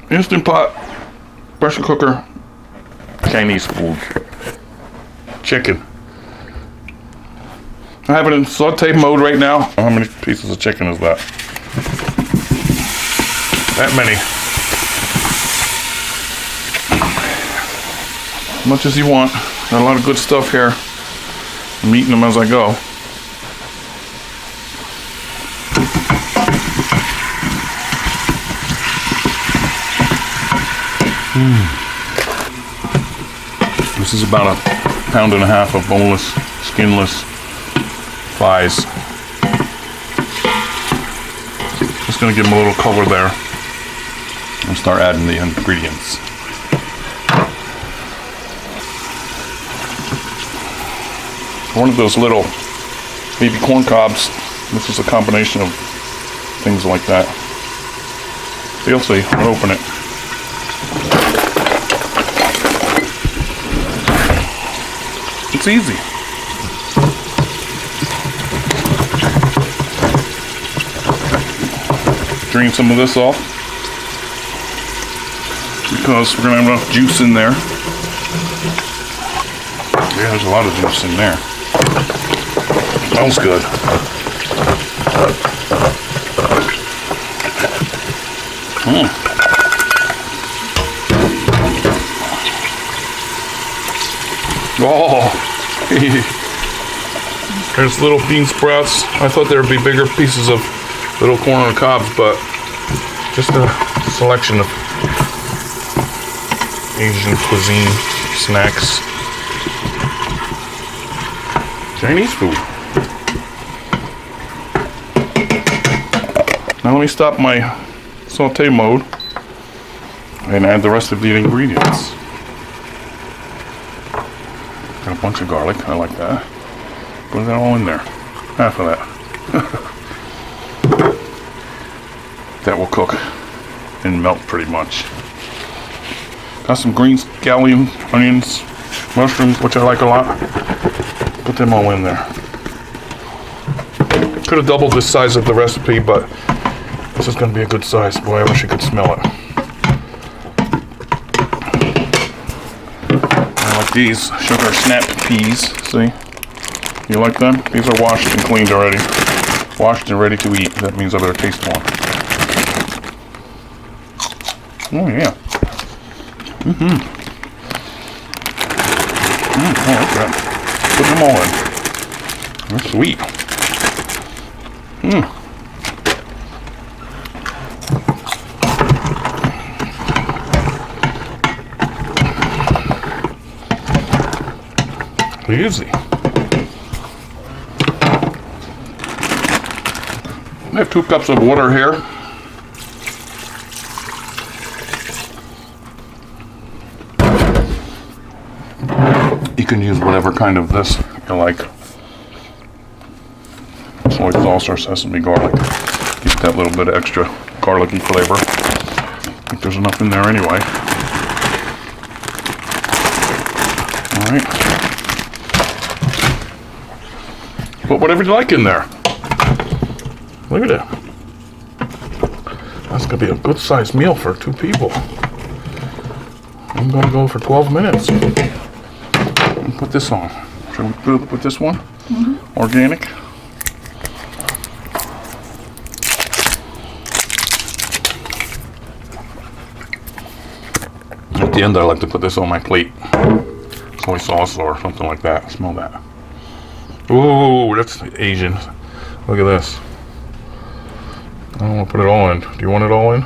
Instant Pot, pressure cooker, Chinese food. Chicken. I have it in saute mode right now. How many pieces of chicken is that? That many. As much as you want. Got a lot of good stuff here. I'm eating them as I go. This is about 1.5 pounds of boneless, skinless thighs. Just gonna give them a little color there and start adding the ingredients. One of those little baby corn cobs. This is a combination of things like that. You'll see. I'll open it. It's easy. Drain some of this off because we're gonna have enough juice in there. Yeah, there's a lot of juice in there. Smells good. Oh, there's little bean sprouts. I thought there would be bigger pieces of little corn on the cobs, but just a selection of Asian cuisine snacks. Chinese food. Now let me stop my saute mode and add the rest of the ingredients. Got a bunch of garlic, I like that. Put that all in there. Half of that. That will cook and melt pretty much. Got some green scallion, onions, mushrooms, which I like a lot. Put them all in there. Could have doubled the size of the recipe, but this is going to be a good size. Boy, I wish you could smell it. I like these sugar snap peas. See? You like them? These are washed and cleaned already. Washed and ready to eat. That means I better taste one. Oh yeah. I like that. Put them all in. They're sweet. Easy. I have 2 cups of water here. You can use whatever kind of this you like. Soy sauce or sesame garlic. Get that little bit of extra garlicky flavor. I think there's enough in there anyway. Alright. Put whatever you like in there. Look at it. That's going to be a good sized meal for 2 people. I'm going to go for 12 minutes. Put this on. Should we put this one? Organic. At the end I like to put this on my plate. Soy sauce or something like that. Smell that. Ooh, that's Asian. Look at this. I don't want to put it all in. Do you want it all in?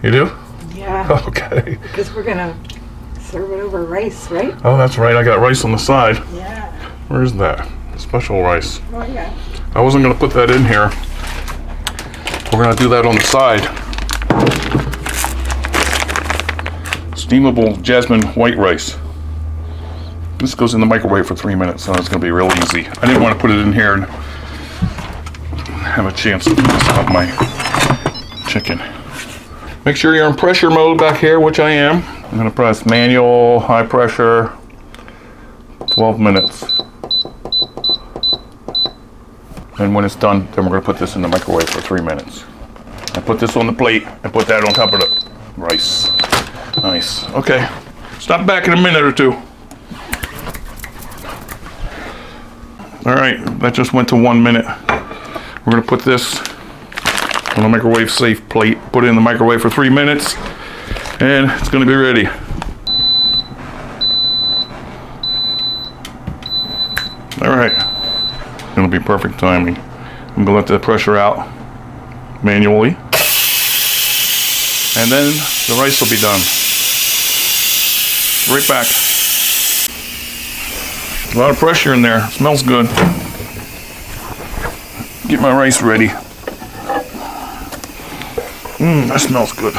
You do? Yeah. Okay. Because we're going to serve it over rice, right? Oh, that's right. I got rice on the side. Yeah. Where is that? Special rice. Oh, yeah. I wasn't going to put that in here. We're going to do that on the side. Steamable jasmine white rice. This goes in the microwave for 3 minutes, so it's going to be real easy. I didn't want to put it in here and have a chance to mess up my chicken. Make sure you're in pressure mode back here, which I am. I'm going to press manual, high pressure, 12 minutes. And when it's done, then we're going to put this in the microwave for 3 minutes. I put this on the plate and put that on top of the rice. Nice. Okay. Stop back in a minute or two. All right, that just went to 1 minute. We're gonna put this on a microwave safe plate, put it in the microwave for 3 minutes, and it's gonna be ready. All right, it'll be perfect timing. I'm gonna let the pressure out manually, and then the rice will be done. Right back. A lot of pressure in there. Smells good. Get my rice ready. That smells good.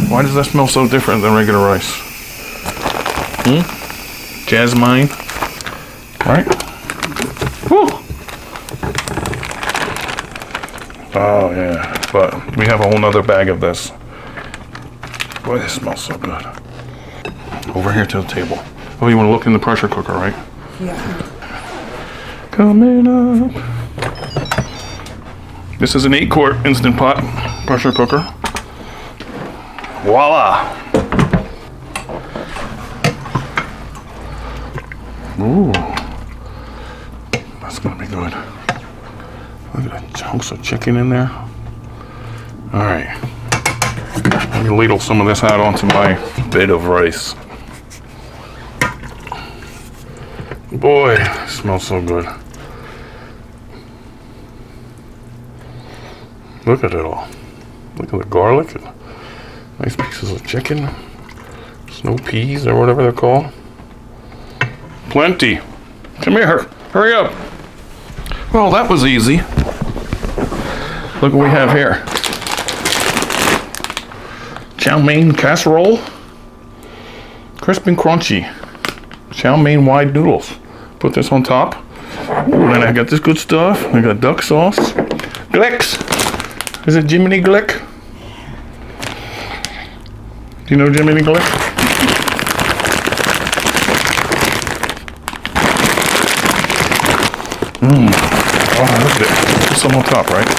Why does that smell so different than regular rice? Jasmine. Right? Woo! Oh yeah. But we have a whole nother bag of this. Boy, this smells so good. Over here to the table. Oh, you want to look in the pressure cooker, right? Yeah. Coming up. This is an 8-quart Instant Pot pressure cooker. Voila! Ooh, that's gonna be good. Look at the chunks of chicken in there. All right, let me ladle some of this out onto my bed of rice. Boy, it smells so good. Look at it all. Look at the garlic and nice pieces of chicken. Snow peas or whatever they're called. Plenty. Come here. Hurry up. Well, that was easy. Look what we have here. Chow mein casserole. Crisp and crunchy. Chow mein wide noodles. Put this on top. Ooh, then I got this good stuff. I got duck sauce. Glicks. Is it Jiminy Glick? Do you know Jiminy Glick? Oh, look at it. Put some on top, right?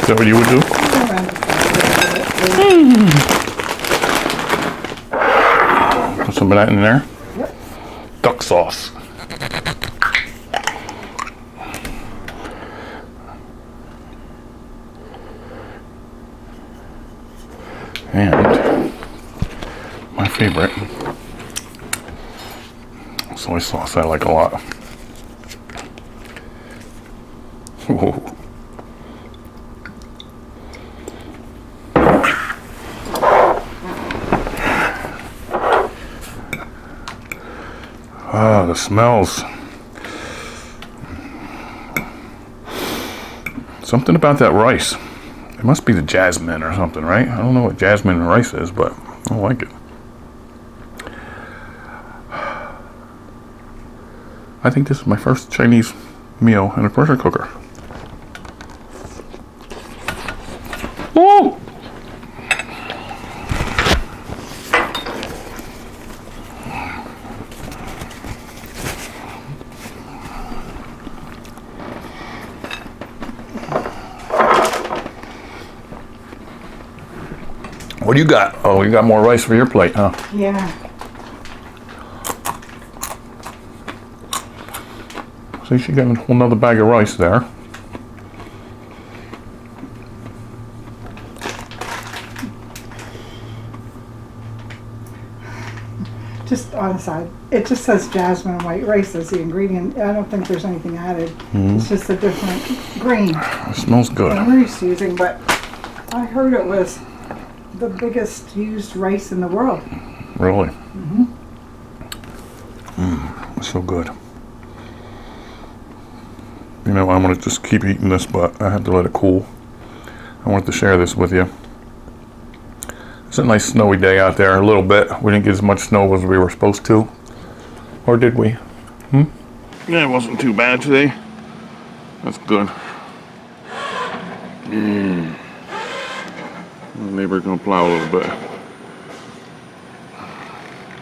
Is that what you would do? Put some of that in there. Yep. Duck sauce. And my favorite soy sauce I like a lot. Whoa. Ah, the smells. Something about that rice. It must be the jasmine or something, right? I don't know what jasmine and rice is, but I like it. I think this is my first Chinese meal in a pressure cooker. Woo! What do you got? Oh, you got more rice for your plate, huh? Yeah. See, she got a whole nother bag of rice there. Just on the side, it just says jasmine white rice as the ingredient. I don't think there's anything added. It's just a different grain It smells good. that we're used to using, but I heard it was the biggest used rice in the world. Really? It's so good. You know, I'm gonna just keep eating this, but I have to let it cool. I wanted to share this with you. It's a nice snowy day out there, a little bit. We didn't get as much snow as we were supposed to. Or did we? Yeah, it wasn't too bad today. That's good. The neighbor's gonna plow a little bit.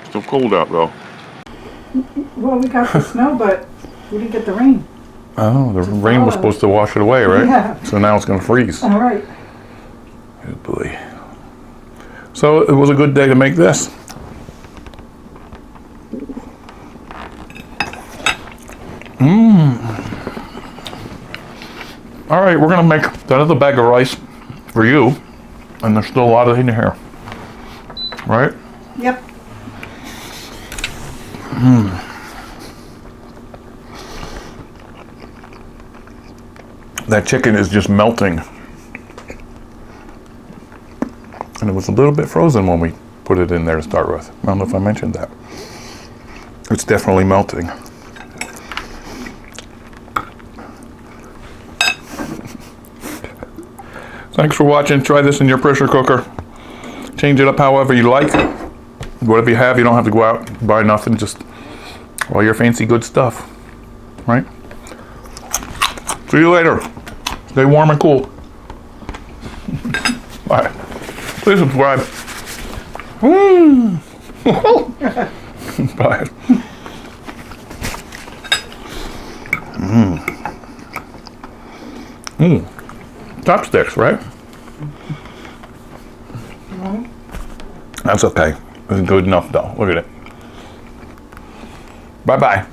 Still cold out though. Well, we got the snow, but we didn't get the rain. Oh, the rain was follow. supposed to wash it away, right? Yeah. So now it's gonna freeze. All right. Good boy. So it was a good day to make this. All right, we're gonna make another bag of rice for you, and there's still a lot of in here, right? Yep. That chicken is just melting. And it was a little bit frozen when we put it in there to start with. I don't know if I mentioned that. It's definitely melting. Thanks for watching. Try this in your pressure cooker. Change it up however you like. Whatever you have, you don't have to go out and buy nothing. Just all your fancy good stuff, right? See you later. Stay warm and cool. Bye. Please subscribe. Bye. Chopsticks, right? That's okay. It's good enough though. Look at it. Bye-bye.